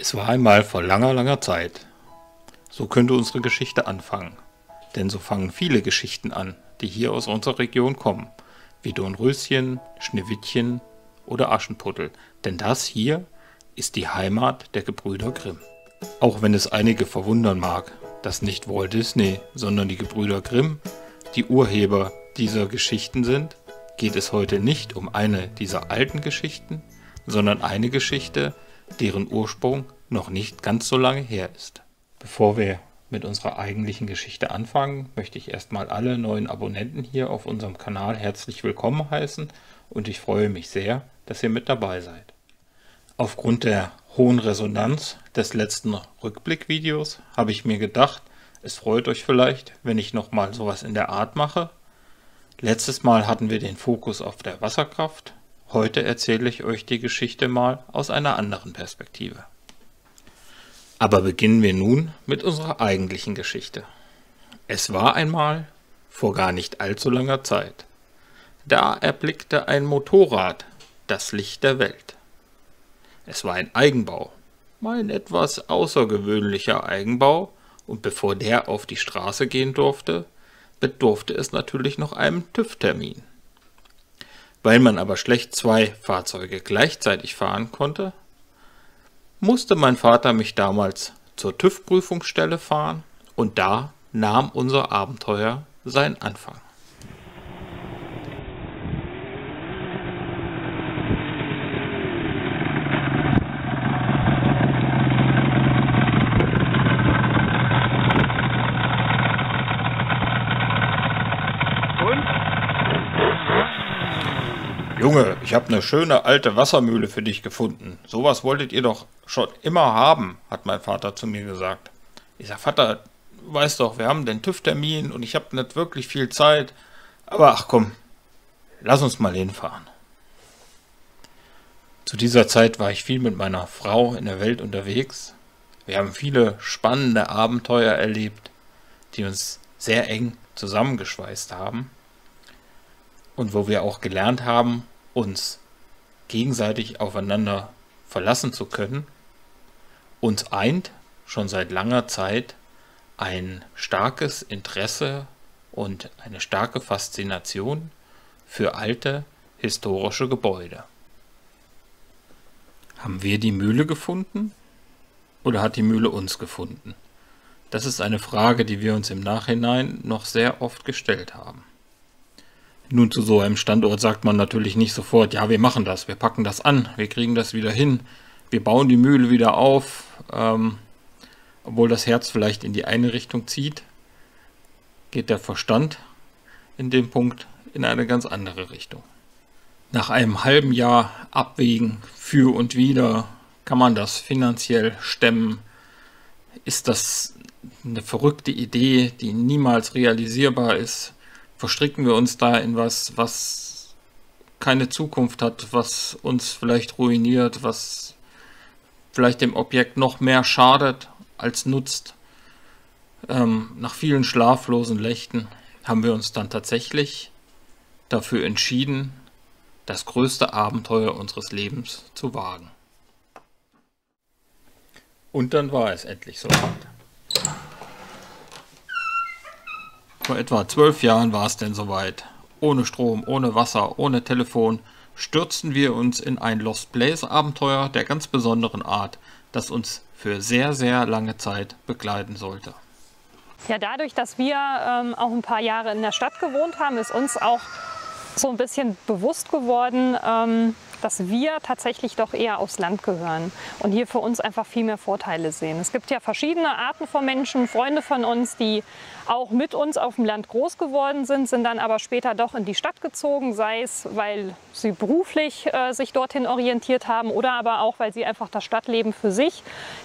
Es war einmal vor langer, langer Zeit. So könnte unsere Geschichte anfangen. Denn so fangen viele Geschichten an, die hier aus unserer Region kommen. Wie Dornröschen, Schneewittchen oder Aschenputtel. Denn das hier ist die Heimat der Gebrüder Grimm. Auch wenn es einige verwundern mag, dass nicht Walt Disney, sondern die Gebrüder Grimm die Urheber dieser Geschichten sind, geht es heute nicht um eine dieser alten Geschichten, sondern eine Geschichte, deren Ursprung noch nicht ganz so lange her ist. Bevor wir mit unserer eigentlichen Geschichte anfangen, möchte ich erstmal alle neuen Abonnenten hier auf unserem Kanal herzlich willkommen heißen und ich freue mich sehr, dass ihr mit dabei seid. Aufgrund der hohen Resonanz des letzten Rückblickvideos habe ich mir gedacht, es freut euch vielleicht, wenn ich nochmal sowas in der Art mache. Letztes Mal hatten wir den Fokus auf der Wasserkraft. Heute erzähle ich euch die Geschichte mal aus einer anderen Perspektive. Aber beginnen wir nun mit unserer eigentlichen Geschichte. Es war einmal, vor gar nicht allzu langer Zeit, da erblickte ein Motorrad das Licht der Welt. Es war ein Eigenbau, ein etwas außergewöhnlicher Eigenbau, und bevor der auf die Straße gehen durfte, bedurfte es natürlich noch einem TÜV-Termin. Weil man aber schlecht zwei Fahrzeuge gleichzeitig fahren konnte, musste mein Vater mich damals zur TÜV-Prüfungsstelle fahren und da nahm unser Abenteuer seinen Anfang. Junge, ich habe eine schöne alte Wassermühle für dich gefunden. Sowas wolltet ihr doch schon immer haben, hat mein Vater zu mir gesagt. Ich sag, Vater, du weißt doch, wir haben den TÜV-Termin und ich habe nicht wirklich viel Zeit. Aber ach komm, lass uns mal hinfahren. Zu dieser Zeit war ich viel mit meiner Frau in der Welt unterwegs. Wir haben viele spannende Abenteuer erlebt, die uns sehr eng zusammengeschweißt haben. Und wo wir auch gelernt haben, uns gegenseitig aufeinander verlassen zu können. Uns eint schon seit langer Zeit ein starkes Interesse und eine starke Faszination für alte historische Gebäude. Haben wir die Mühle gefunden oder hat die Mühle uns gefunden? Das ist eine Frage, die wir uns im Nachhinein noch sehr oft gestellt haben. Nun, zu so einem Standort sagt man natürlich nicht sofort, ja, wir machen das, wir packen das an, wir kriegen das wieder hin, wir bauen die Mühle wieder auf, obwohl das Herz vielleicht in die eine Richtung zieht, geht der Verstand in dem Punkt in eine ganz andere Richtung. Nach einem halben Jahr Abwägen für und wider, kann man das finanziell stemmen? Ist das eine verrückte Idee, die niemals realisierbar ist? Verstricken wir uns da in was keine Zukunft hat, was uns vielleicht ruiniert, was vielleicht dem Objekt noch mehr schadet als nutzt. Nach vielen schlaflosen Nächten haben wir uns dann tatsächlich dafür entschieden, das größte Abenteuer unseres Lebens zu wagen. Und dann war es endlich soweit. Vor etwa 12 Jahren war es denn soweit. Ohne Strom, ohne Wasser, ohne Telefon stürzten wir uns in ein Lost Place Abenteuer der ganz besonderen Art, das uns für sehr, sehr lange Zeit begleiten sollte. Ja, dadurch, dass wir auch ein paar Jahre in der Stadt gewohnt haben, ist uns auch so ein bisschen bewusst geworden, dass wir tatsächlich doch eher aufs Land gehören und hier für uns einfach viel mehr Vorteile sehen. Es gibt ja verschiedene Arten von Menschen, Freunde von uns, die auch mit uns auf dem Land groß geworden sind, sind dann aber später doch in die Stadt gezogen, sei es, weil sie beruflich sich dorthin orientiert haben oder aber auch, weil sie einfach das Stadtleben für sich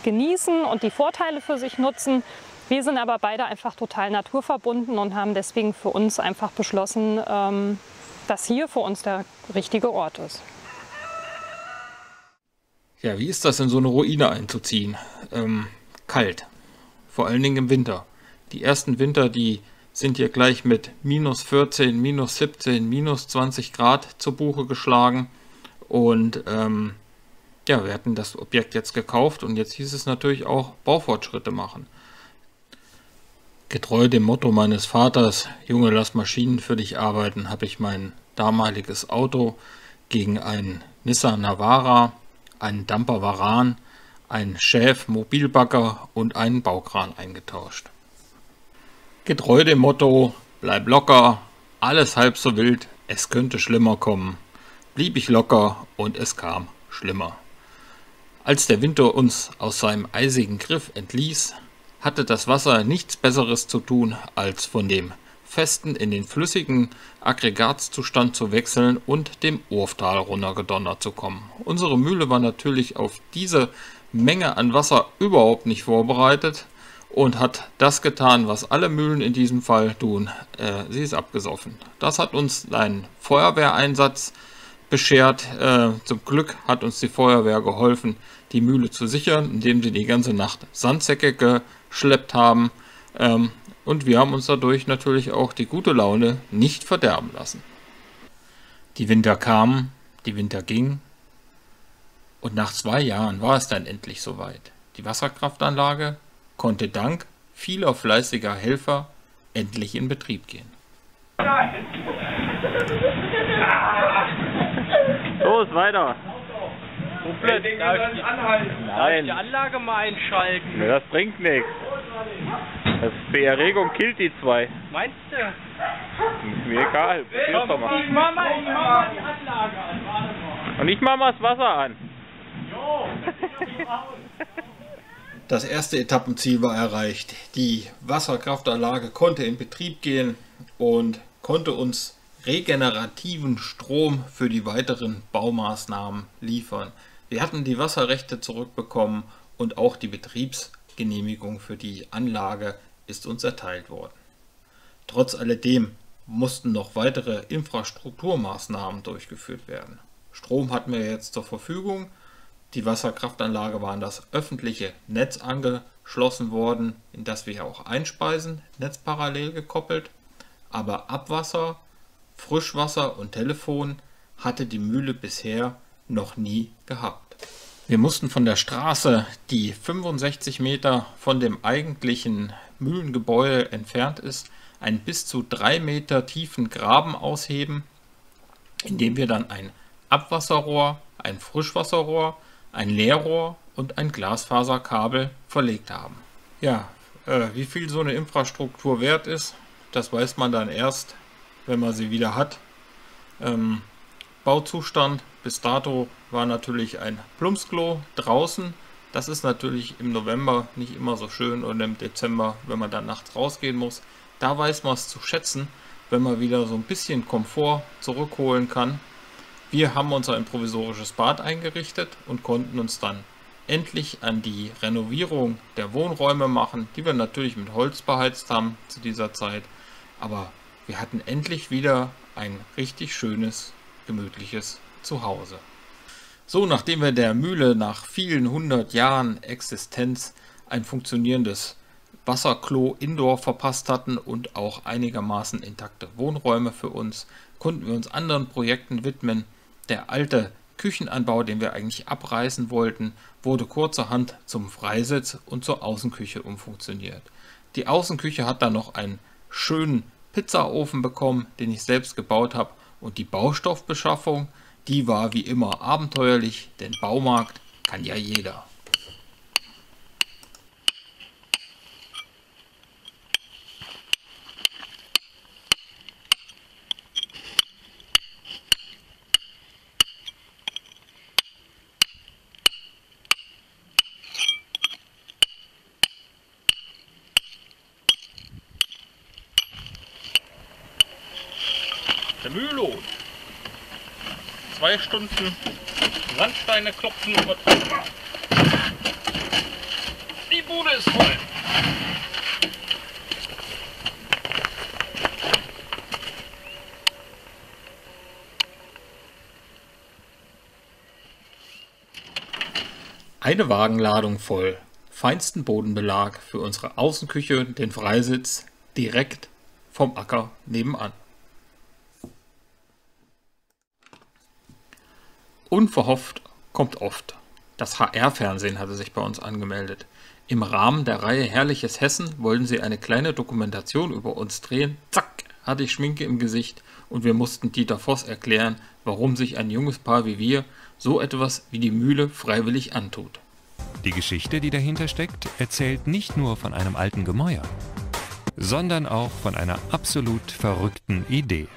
genießen und die Vorteile für sich nutzen. Wir sind aber beide einfach total naturverbunden und haben deswegen für uns einfach beschlossen, dass hier für uns der richtige Ort ist. Ja, wie ist das in so eine Ruine einzuziehen? Kalt. Vor allen Dingen im Winter. Die ersten Winter, die sind hier gleich mit minus 14, minus 17, minus 20 Grad zur Buche geschlagen. Und Ja, wir hatten das Objekt jetzt gekauft und jetzt hieß es natürlich auch Baufortschritte machen. Getreu dem Motto meines Vaters, Junge, lass Maschinen für dich arbeiten, habe ich mein damaliges Auto gegen einen Nissan Navara, einen Dumper Varan, einen Schäf Mobilbagger und einen Baukran eingetauscht. Getreu dem Motto, bleib locker, alles halb so wild, es könnte schlimmer kommen, blieb ich locker und es kam schlimmer. Als der Winter uns aus seinem eisigen Griff entließ, hatte das Wasser nichts Besseres zu tun, als von dem festen in den flüssigen Aggregatzustand zu wechseln und dem Urftal runtergedonnert zu kommen. Unsere Mühle war natürlich auf diese Menge an Wasser überhaupt nicht vorbereitet und hat das getan, was alle Mühlen in diesem Fall tun. Sie ist abgesoffen. Das hat uns einen Feuerwehreinsatz beschert. Zum Glück hat uns die Feuerwehr geholfen, die Mühle zu sichern, indem sie die ganze Nacht Sandsäcke geschleppt haben. Und wir haben uns dadurch natürlich auch die gute Laune nicht verderben lassen. Die Winter kamen, die Winter gingen. Und nach 2 Jahren war es dann endlich soweit. Die Wasserkraftanlage konnte dank vieler fleißiger Helfer endlich in Betrieb gehen. Los, weiter! Ich denke, wir sollen anhalten. Nein, Die Anlage mal einschalten. das bringt nichts. Die Erregung killt die 2. Meinst du? Ist mir egal, probier's doch mal. Ich mach mal die Anlage an. Warte mal. Und ich mach mal das Wasser an. Jo, das sieht doch aus. Das erste Etappenziel war erreicht. Die Wasserkraftanlage konnte in Betrieb gehen und konnte uns regenerativen Strom für die weiteren Baumaßnahmen liefern. Wir hatten die Wasserrechte zurückbekommen und auch die Betriebsgenehmigung für die Anlage ist uns erteilt worden. Trotz alledem mussten noch weitere Infrastrukturmaßnahmen durchgeführt werden. Strom hatten wir jetzt zur Verfügung. Die Wasserkraftanlage war an das öffentliche Netz angeschlossen worden, in das wir auch einspeisen, netzparallel gekoppelt. Aber Abwasser, Frischwasser und Telefon hatte die Mühle bisher noch nie gehabt. Wir mussten von der Straße, die 65 Meter von dem eigentlichen Mühlengebäude entfernt ist, einen bis zu 3 Meter tiefen Graben ausheben, in dem wir dann ein Abwasserrohr, ein Frischwasserrohr, ein Leerrohr und ein Glasfaserkabel verlegt haben. Ja, wie viel so eine Infrastruktur wert ist, das weiß man dann erst, wenn man sie wieder hat. Bauzustand bis dato war natürlich ein Plumpsklo draußen. Das ist natürlich im November nicht immer so schön und im Dezember, wenn man dann nachts rausgehen muss. Da weiß man es zu schätzen, wenn man wieder so ein bisschen Komfort zurückholen kann. Wir haben uns ein provisorisches Bad eingerichtet und konnten uns dann endlich an die Renovierung der Wohnräume machen, die wir natürlich mit Holz beheizt haben zu dieser Zeit. Aber wir hatten endlich wieder ein richtig schönes, gemütliches Zuhause. So, nachdem wir der Mühle nach vielen 100 Jahren Existenz ein funktionierendes Wasserklo Indoor verpasst hatten und auch einigermaßen intakte Wohnräume für uns, konnten wir uns anderen Projekten widmen. Der alte Küchenanbau, den wir eigentlich abreißen wollten, wurde kurzerhand zum Freisitz und zur Außenküche umfunktioniert. Die Außenküche hat dann noch einen schönen Pizzaofen bekommen, den ich selbst gebaut habe, und die Baustoffbeschaffung, die war wie immer abenteuerlich, denn Baumarkt kann ja jeder. Der Mühlo. 2 Stunden Sandsteine klopfen und die Bude ist voll. Eine Wagenladung voll feinsten Bodenbelag für unsere Außenküche, den Freisitz, direkt vom Acker nebenan. Unverhofft kommt oft. Das HR-Fernsehen hatte sich bei uns angemeldet. Im Rahmen der Reihe Herrliches Hessen wollten sie eine kleine Dokumentation über uns drehen. Zack, hatte ich Schminke im Gesicht und wir mussten Dieter Voss erklären, warum sich ein junges Paar wie wir so etwas wie die Mühle freiwillig antut. Die Geschichte, die dahinter steckt, erzählt nicht nur von einem alten Gemäuer, sondern auch von einer absolut verrückten Idee.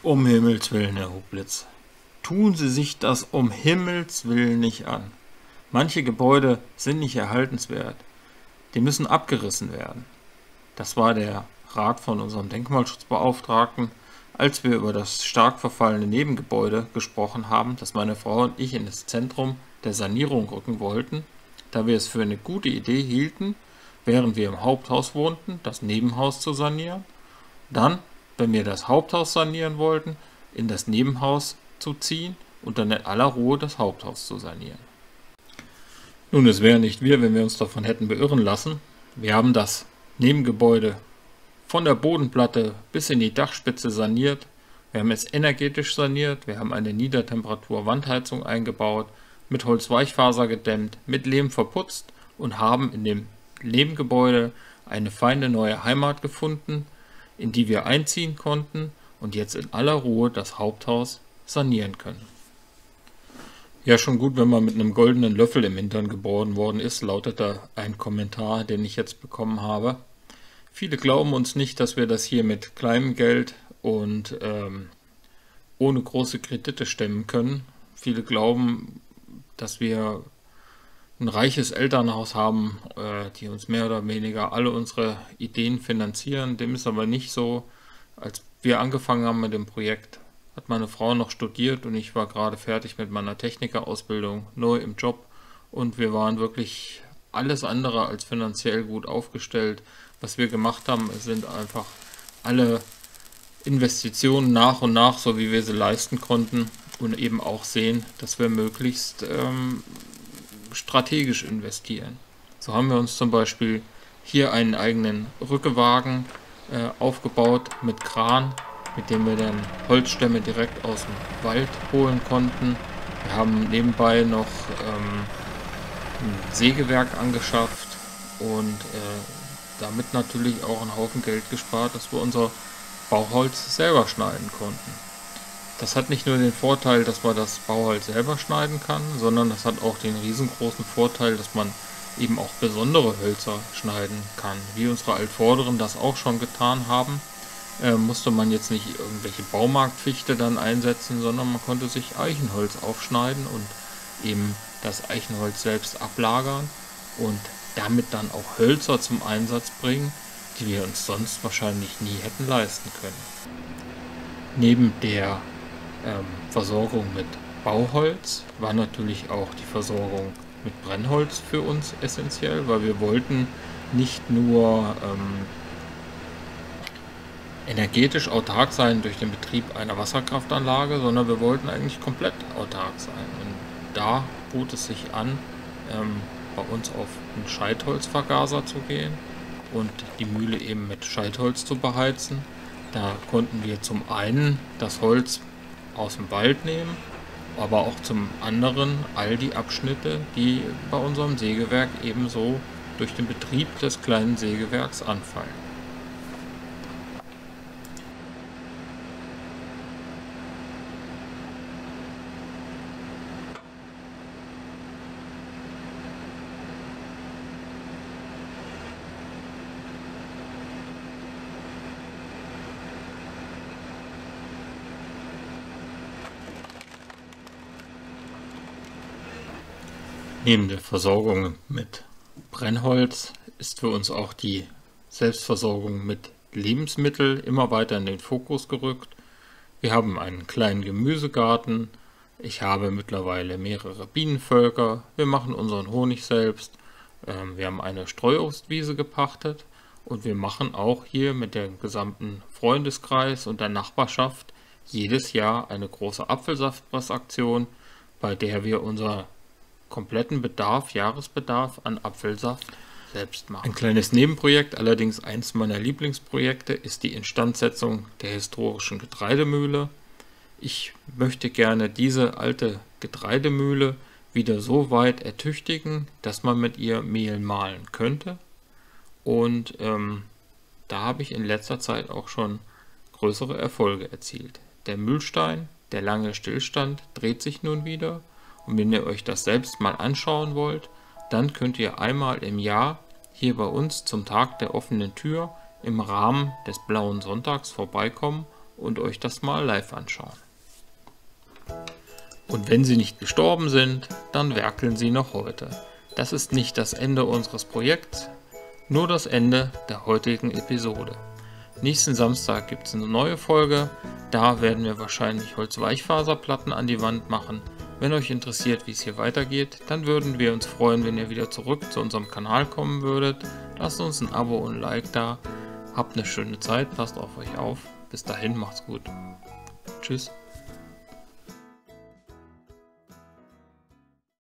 Um Himmels Willen, Herr Hublitz, tun Sie sich das um Himmels Willen nicht an. Manche Gebäude sind nicht erhaltenswert. Die müssen abgerissen werden. Das war der Rat von unserem Denkmalschutzbeauftragten, als wir über das stark verfallene Nebengebäude gesprochen haben, das meine Frau und ich in das Zentrum der Sanierung rücken wollten, da wir es für eine gute Idee hielten, während wir im Haupthaus wohnten, das Nebenhaus zu sanieren, dann, wenn wir das Haupthaus sanieren wollten, in das Nebenhaus zu ziehen und dann in aller Ruhe das Haupthaus zu sanieren. Nun, es wäre nicht wir, wenn wir uns davon hätten beirren lassen. Wir haben das Nebengebäude von der Bodenplatte bis in die Dachspitze saniert. Wir haben es energetisch saniert. Wir haben eine Niedertemperatur-Wandheizung eingebaut, mit Holzweichfaser gedämmt, mit Lehm verputzt und haben in dem Nebengebäude eine feine neue Heimat gefunden, in die wir einziehen konnten und jetzt in aller Ruhe das Haupthaus sanieren können. Ja, schon gut, wenn man mit einem goldenen Löffel im Hintern geboren worden ist, lautete ein Kommentar, den ich jetzt bekommen habe. Viele glauben uns nicht, dass wir das hier mit kleinem Geld und ohne große Kredite stemmen können. Viele glauben, dass wir ein reiches Elternhaus haben, die uns mehr oder weniger alle unsere Ideen finanzieren. Dem ist aber nicht so. Als wir angefangen haben mit dem Projekt, hat meine Frau noch studiert und ich war gerade fertig mit meiner Technikerausbildung, neu im Job und wir waren wirklich alles andere als finanziell gut aufgestellt. Was wir gemacht haben, sind einfach alle Investitionen nach und nach, so wie wir sie leisten konnten und eben auch sehen, dass wir möglichst strategisch investieren. So haben wir uns zum Beispiel hier einen eigenen Rückewagen aufgebaut mit Kran, mit dem wir dann Holzstämme direkt aus dem Wald holen konnten. Wir haben nebenbei noch ein Sägewerk angeschafft und damit natürlich auch einen Haufen Geld gespart, dass wir unser Bauholz selber schneiden konnten. Das hat nicht nur den Vorteil, dass man das Bauholz selber schneiden kann, sondern das hat auch den riesengroßen Vorteil, dass man eben auch besondere Hölzer schneiden kann. Wie unsere Altvorderen das auch schon getan haben, musste man jetzt nicht irgendwelche Baumarktfichte dann einsetzen, sondern man konnte sich Eichenholz aufschneiden und eben das Eichenholz selbst ablagern und damit dann auch Hölzer zum Einsatz bringen, die wir uns sonst wahrscheinlich nie hätten leisten können. Neben der Versorgung mit Bauholz war natürlich auch die Versorgung mit Brennholz für uns essentiell, weil wir wollten nicht nur energetisch autark sein durch den Betrieb einer Wasserkraftanlage, sondern wir wollten eigentlich komplett autark sein. Und da bot es sich an, bei uns auf einen Scheitholzvergaser zu gehen und die Mühle eben mit Scheitholz zu beheizen. Da konnten wir zum einen das Holz aus dem Wald nehmen, aber auch zum anderen all die Abschnitte, die bei unserem Sägewerk ebenso durch den Betrieb des kleinen Sägewerks anfallen. Neben der Versorgung mit Brennholz ist für uns auch die Selbstversorgung mit Lebensmitteln immer weiter in den Fokus gerückt. Wir haben einen kleinen Gemüsegarten, ich habe mittlerweile mehrere Bienenvölker, wir machen unseren Honig selbst, wir haben eine Streuobstwiese gepachtet und wir machen auch hier mit dem gesamten Freundeskreis und der Nachbarschaft jedes Jahr eine große Apfelsaftpressaktion, bei der wir unser kompletten Jahresbedarf an Apfelsaft selbst machen. Ein kleines Nebenprojekt, allerdings eins meiner Lieblingsprojekte, ist die Instandsetzung der historischen Getreidemühle. Ich möchte gerne diese alte Getreidemühle wieder so weit ertüchtigen, dass man mit ihr Mehl mahlen könnte. Und da habe ich in letzter Zeit auch schon größere Erfolge erzielt. Der Mühlstein, der lange stillstand, dreht sich nun wieder. Und wenn ihr euch das selbst mal anschauen wollt, dann könnt ihr einmal im Jahr hier bei uns zum Tag der offenen Tür im Rahmen des Blauen Sonntags vorbeikommen und euch das mal live anschauen. Und wenn sie nicht gestorben sind, dann werkeln sie noch heute. Das ist nicht das Ende unseres Projekts, nur das Ende der heutigen Episode. Nächsten Samstag gibt es eine neue Folge, da werden wir wahrscheinlich Holzweichfaserplatten an die Wand machen. Wenn euch interessiert, wie es hier weitergeht, dann würden wir uns freuen, wenn ihr wieder zurück zu unserem Kanal kommen würdet. Lasst uns ein Abo und ein Like da. Habt eine schöne Zeit, passt auf euch auf. Bis dahin, macht's gut. Tschüss.